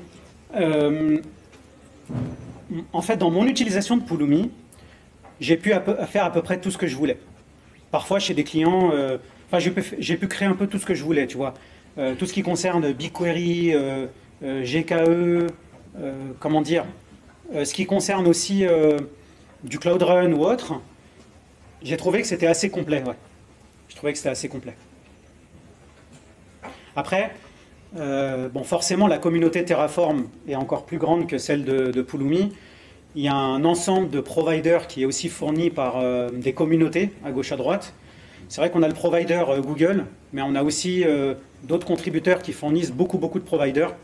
En fait, dans mon utilisation de Pulumi, j'ai pu faire à peu près tout ce que je voulais. Parfois, chez des clients, j'ai pu créer un peu tout ce que je voulais, tu vois. Tout ce qui concerne BigQuery, GKE, comment dire, ce qui concerne aussi du Cloud Run ou autre, j'ai trouvé que c'était assez complet, ouais. Je trouvais que c'était assez complet. Après, Bon, forcément, la communauté Terraform est encore plus grande que celle de Pulumi. Il y a un ensemble de providers qui est aussi fourni par des communautés à gauche à droite. C'est vrai qu'on a le provider Google, mais on a aussi d'autres contributeurs qui fournissent beaucoup de providers.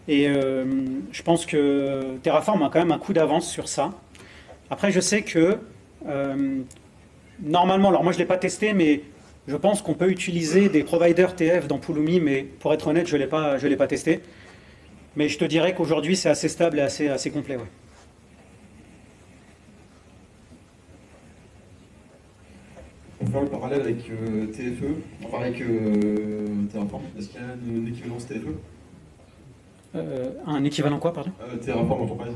Et je pense que Terraform a quand même un coup d'avance sur ça. Après, je sais que normalement, alors moi je ne l'ai pas testé, mais je pense qu'on peut utiliser des providers TF dans Pulumi, mais pour être honnête, je ne l'ai pas testé. Mais je te dirais qu'aujourd'hui, c'est assez stable et assez complet. Ouais. On peut faire le parallèle avec TFE, enfin avec Terraform. Est-ce qu'il y a une équivalence TFE? Un équivalent quoi, pardon? Terraform Enterprise.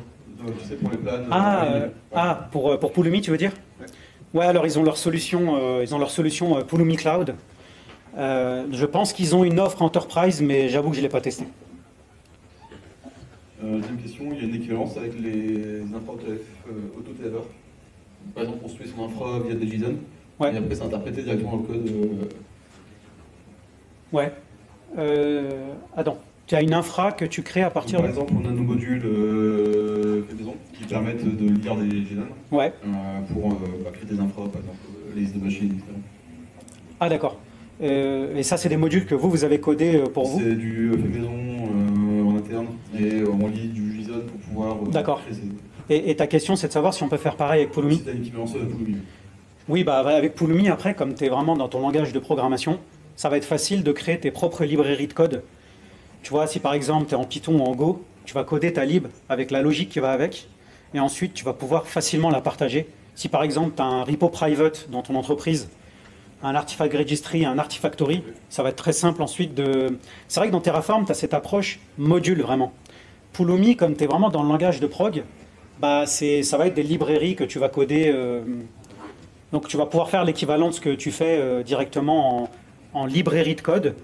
Tu sais, pour les plans. Pour Pulumi, tu veux dire? Ouais, alors ils ont leur solution, Pulumi Cloud. Je pense qu'ils ont une offre Enterprise, mais j'avoue que je ne l'ai pas testé. Deuxième question, il y a une équivalence avec les infra auto-TFR. Par exemple, on construit son infra via des JSON, et après c'est interprété directement dans le code. Ouais. Attends, tu as une infra que tu crées à partir de... Par exemple, on a nos modules maison qui permettent de lire des JSON pour créer des infras, par exemple, les listes de machines, etc. Ah d'accord. Et ça, c'est des modules que vous avez codés pour vous? C'est du fait maison en interne, et on lit du JSON pour pouvoir... D'accord. Et ta question, c'est de savoir si on peut faire pareil avec Pulumi? C'est une équivalence de Pulumi. Oui, bah, avec Pulumi, après, comme tu es vraiment dans ton langage de programmation, ça va être facile de créer tes propres librairies de code. Tu vois, si par exemple, tu es en Python ou en Go, tu vas coder ta lib avec la logique qui va avec, et ensuite, tu vas pouvoir facilement la partager. Si par exemple, tu as un repo private dans ton entreprise, un artifact registry, un artifactory, ça va être très simple ensuite de... C'est vrai que dans Terraform, tu as cette approche module vraiment. Pulumi, comme tu es vraiment dans le langage de prog, bah ça va être des librairies que tu vas coder. Donc tu vas pouvoir faire l'équivalent de ce que tu fais directement en librairie de code.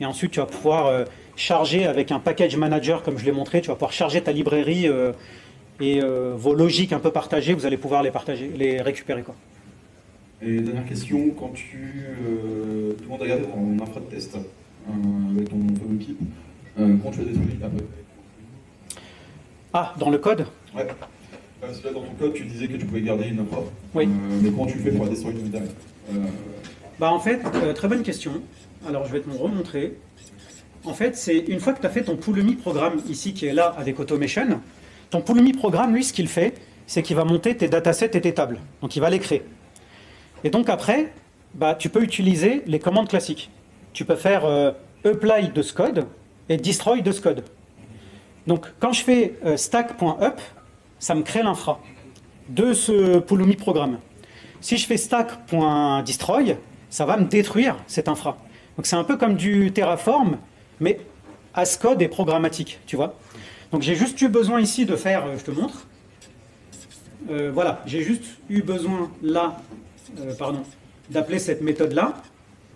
Et ensuite, tu vas pouvoir charger avec un package manager, comme je l'ai montré, tu vas pouvoir charger ta librairie et vos logiques un peu partagées, vous allez pouvoir les récupérer, quoi. Et dernière question, quand tu demandes à regarder en infra de test avec ton fameux équipe, comment tu as détruit après? Ah, dans le code? Ouais. Parce que là, dans ton code, tu disais que tu pouvais garder une infra. Oui. Mais comment tu fais pour la détruire derrière? Bah en fait, très bonne question. Alors je vais te le remontrer. En fait, c'est une fois que tu as fait ton Pulumi programme ici qui est là avec Automation, ton Pulumi programme, lui, ce qu'il fait, c'est qu'il va monter tes datasets et tes tables. Donc il va les créer. Et donc après, bah, tu peux utiliser les commandes classiques. Tu peux faire apply de ce code et destroy de ce code. Donc quand je fais stack.up, ça me crée l'infra de ce Pulumi programme. Si je fais stack.destroy, ça va me détruire cette infra. Donc c'est un peu comme du Terraform, mais as code et programmatique, tu vois. Donc j'ai juste eu besoin ici de faire, je te montre. Voilà, j'ai juste eu besoin là, d'appeler cette méthode-là.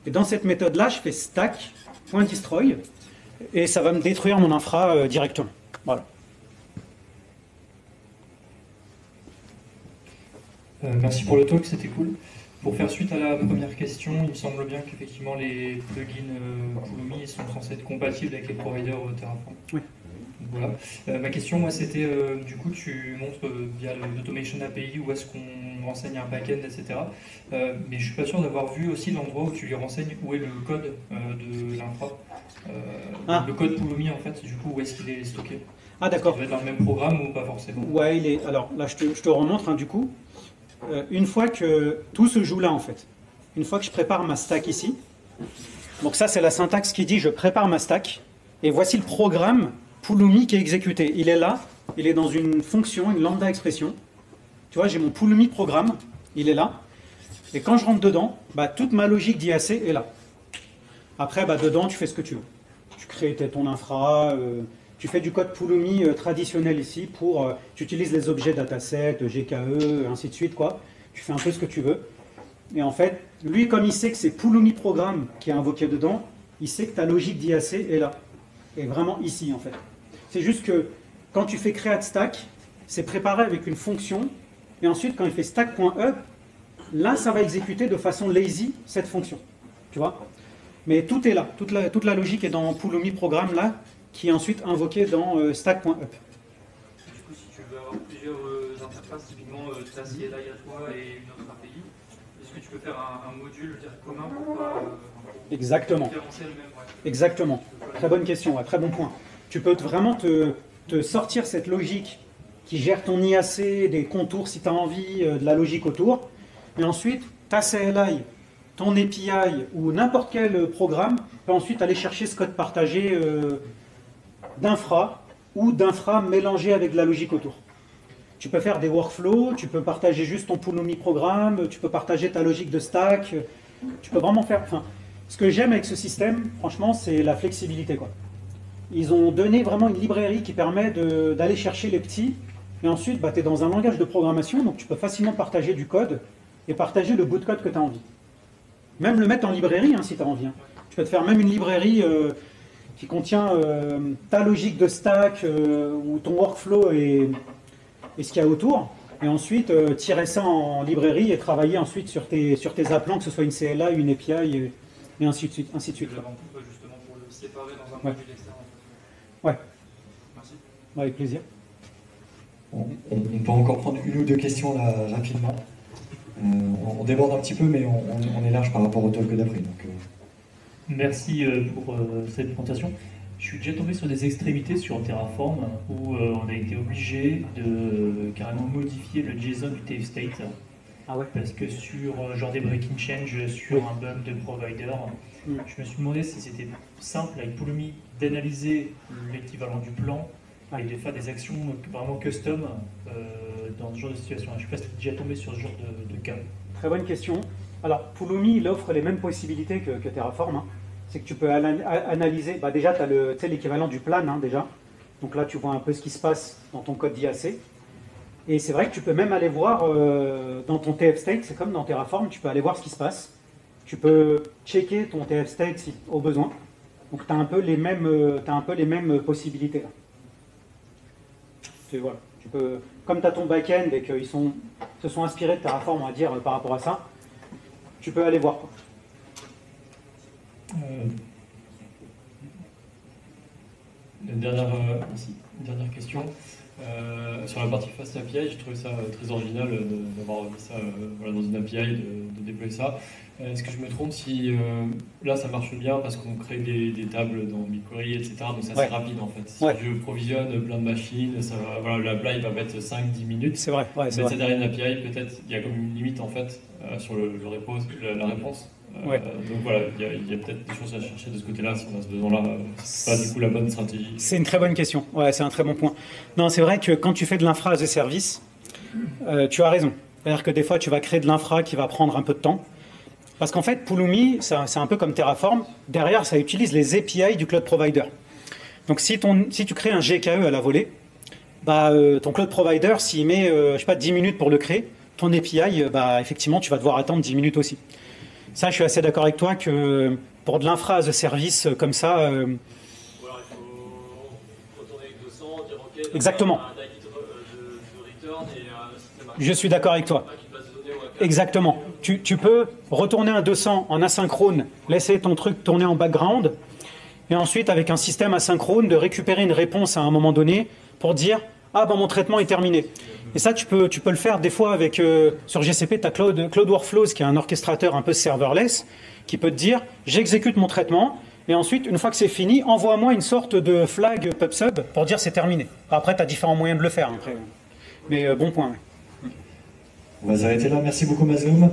Et dans cette méthode-là, je fais stack.destroy et ça va me détruire mon infra directement. Voilà. Merci pour le talk, c'était cool. Pour faire suite à la première question, il me semble bien qu'effectivement les plugins Pulumi sont censés être compatibles avec les providers Terraform. Oui. Donc, voilà. Ma question, moi, c'était du coup, tu montres via l'Automation API où est-ce qu'on renseigne un backend, etc. Mais je suis pas sûr d'avoir vu aussi l'endroit où tu lui renseignes où est le code de l'infra. Le code Pulumi, en fait, du coup, où est-ce qu'il est stocké? Ah, d'accord. Il doit être dans le même programme ou pas forcément? Ouais, il est. Alors là, je te remontre du coup. Une fois que tout se joue là, en fait, une fois que je prépare ma stack ici, donc ça, c'est la syntaxe qui dit je prépare ma stack, et voici le programme Pulumi qui est exécuté. Il est là, il est dans une fonction, une lambda expression. Tu vois, j'ai mon Pulumi programme, il est là, et quand je rentre dedans, bah, toute ma logique d'IAC est là. Après, bah, dedans, tu fais ce que tu veux. Tu crées ton infra, tu fais du code Pulumi traditionnel ici pour... tu utilises les objets dataset, GKE, ainsi de suite, quoi. Tu fais un peu ce que tu veux. Et en fait, lui, comme il sait que c'est Pulumi programme qui est invoqué dedans, il sait que ta logique d'IAC est là. Et vraiment ici, en fait. C'est juste que quand tu fais create stack, c'est préparé avec une fonction. Et ensuite, quand il fait stack.up, là, ça va exécuter de façon lazy cette fonction. Tu vois? Mais tout est là, toute la logique est dans Pulumi programme là, qui est ensuite invoqué dans stack.up. Du coup, si tu veux avoir plusieurs interfaces, typiquement ta CLI à toi et une autre API, est-ce que tu peux faire un module commun pour pas Exactement. différencier le même, ouais. Exactement. Très bonne question, très bon point. Tu peux vraiment te sortir cette logique qui gère ton IAC, des contours si tu as envie, de la logique autour. Et ensuite, ta CLI, ton API ou n'importe quel programme peut ensuite aller chercher ce code partagé d'infra ou d'infra mélangé avec de la logique autour. Tu peux faire des workflows, tu peux partager juste ton Pulumi programme, tu peux partager ta logique de stack, tu peux vraiment faire... Enfin, ce que j'aime avec ce système, franchement, c'est la flexibilité, quoi. Ils ont donné vraiment une librairie qui permet d'aller chercher les petits, et ensuite, bah, tu es dans un langage de programmation, donc tu peux facilement partager du code, et partager le bout de code que tu as envie. Même le mettre en librairie, hein, si tu as envie. Hein. Tu peux te faire même une librairie qui contient ta logique de stack, ou ton workflow et ce qu'il y a autour, et ensuite tirer ça en librairie et travailler ensuite sur tes applants, que ce soit une CLI, une API, et ainsi de suite. Ainsi de suite. Justement pour le séparer dans un module externe. Ouais. Merci. Avec plaisir. On peut encore prendre une ou deux questions là, rapidement. On déborde un petit peu, mais on est large par rapport au talk d'après. Merci pour cette présentation. Je suis déjà tombé sur des extrémités sur Terraform où on a été obligé de carrément modifier le JSON du TF state. Ah ouais. Parce que sur genre des breaking change sur un bug de provider, je me suis demandé si c'était simple avec Pulumi d'analyser l'équivalent du plan et de faire des actions vraiment custom dans ce genre de situation. Je ne sais pas si tu es déjà tombé sur ce genre de cas. Très bonne question. Alors, Pulumi, il offre les mêmes possibilités que Terraform. Hein. C'est que tu peux analyser, bah déjà tu as l'équivalent du plan hein, déjà. Donc là tu vois un peu ce qui se passe dans ton code d'IAC. Et c'est vrai que tu peux même aller voir dans ton TF state, c'est comme dans Terraform, tu peux aller voir ce qui se passe. Tu peux checker ton TF state si, au besoin. Donc tu as un peu les mêmes possibilités là. Voilà. Tu peux, comme tu as ton back-end et qu'ils se sont inspirés de Terraform, on va dire, par rapport à ça, tu peux aller voir. Quoi. Une dernière question. Sur la partie Fast API, j'ai trouvé ça très original d'avoir mis ça voilà, dans une API, de déployer ça. Est-ce que je me trompe si là ça marche bien parce qu'on crée des tables dans BigQuery, etc. Donc c'est assez rapide en fait. Si je provisionne plein de machines, ça va, voilà, la blague va mettre 5-10 minutes. C'est vrai. Ouais, mettre ça derrière une API, peut-être il y a comme une limite en fait sur le repose, la réponse. Donc voilà, il y a peut-être des choses à chercher de ce côté-là si on a ce besoin-là. C'est pas du coup la bonne stratégie. C'est une très bonne question. Ouais, c'est un très bon point. Non, c'est vrai que quand tu fais de l'infra as a service, tu as raison. C'est-à-dire que des fois, tu vas créer de l'infra qui va prendre un peu de temps. Parce qu'en fait, Pulumi, c'est un peu comme Terraform. Derrière, ça utilise les API du cloud provider. Donc si tu crées un GKE à la volée, bah, ton cloud provider, s'il met je sais pas, 10 minutes pour le créer, ton API, bah, effectivement, tu vas devoir attendre 10 minutes aussi. Ça, je suis assez d'accord avec toi que pour de l'infra as a service comme ça... Ou alors il faut retourner avec 200, dire OK, exactement. Un de return et un système... Je suis d'accord avec toi. Exactement. Tu peux retourner un 200 en asynchrone, laisser ton truc tourner en background, et ensuite, avec un système asynchrone, de récupérer une réponse à un moment donné pour dire « Ah, ben, mon traitement est terminé ». Et ça, tu peux le faire des fois avec... sur GCP, tu as Cloud Workflows, qui est un orchestrateur un peu serverless, qui peut te dire « J'exécute mon traitement, et ensuite, une fois que c'est fini, envoie-moi une sorte de flag PubSub pour dire « C'est terminé ». Après, tu as différents moyens de le faire. Après. Mais bon point. On va s'arrêter là. Merci beaucoup, Mazloum.